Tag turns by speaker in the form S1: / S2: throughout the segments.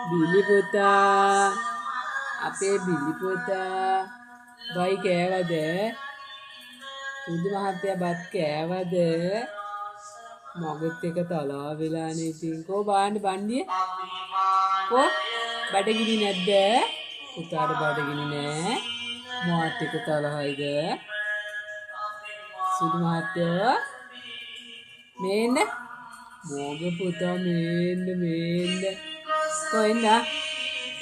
S1: බිලි පුතා අපේ බිලි පුතා බයි කෑවද? සුදු මහත්තයා බත් කෑවද? මගෙත් එක තලා වෙලානේ ඉතින්. කෝ බාන්න බණ්ඩිය? කෝ බඩගිනි නැද්ද? පුතාට බඩගිනි නෑ. මාත් එක තලහයිද? සුදු මහත්තයා මේන්න මගේ පුතා මේන්න කෝ එන්න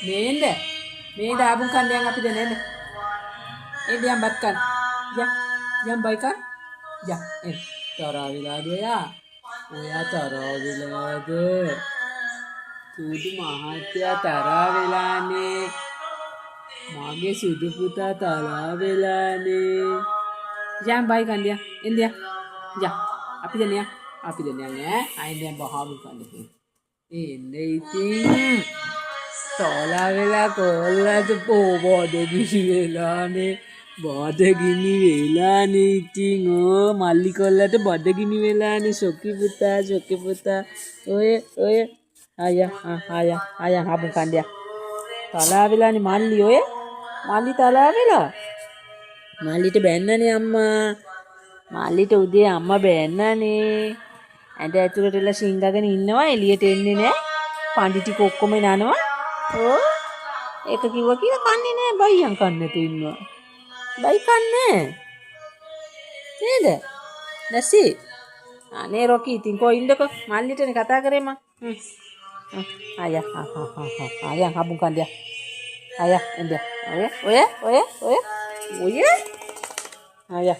S1: මේන්න ආපුන් කණ්ඩයන් අපි දෙන්න එන්න යම් බත් කන්න යම් බයි කන්න එන්න තරහා වෙලාද ඔයා තරහා වෙලාද? සුදු මහත්තයා තරහා වෙලානේ. මගේ සුදු පුතා තරහා වෙලානේ. යම් බයි කන්න එන්න අපි දෙන්න ඈ අයින් බහාමු කන්න එන්න ඉතින් තෝලා වෙලා කොල්ලද බඩගිනි වෙලානේ. බඩගිනි වෙලානේ ඉතින් මල්ලි කොල්ලට බඩගිනි වෙලානේ. සොකි පුතා ඔය ආයා හබු කණ්ඩයක් තලා වෙලානේ මල්ලි. ඔය මල්ලි තලා වෙලා මල්ලිට බැන්නනේ අම්මා. මල්ලිට උදේ අම්මා බැන්නනේ. ඇඳ ඇතුළට එලා සිංගගෙන ඉන්නවා. එළියට එන්නේ නැහැ. පණ්ඩි ටික ඔක්කොම නනවා. ඒක කිව්වා කියලා කන්නේ නැහැ. බයියන් කන්න නැතුව ඉන්නවා. බයි කන්නේ නේද? නැසි. අනේ රොකි ඉතින් කො ඉන්නකො මල්ලිටනේ කතා කරේ මං. ආයා හබු කන්දියා. ආයා එන්න. ඔය ආයා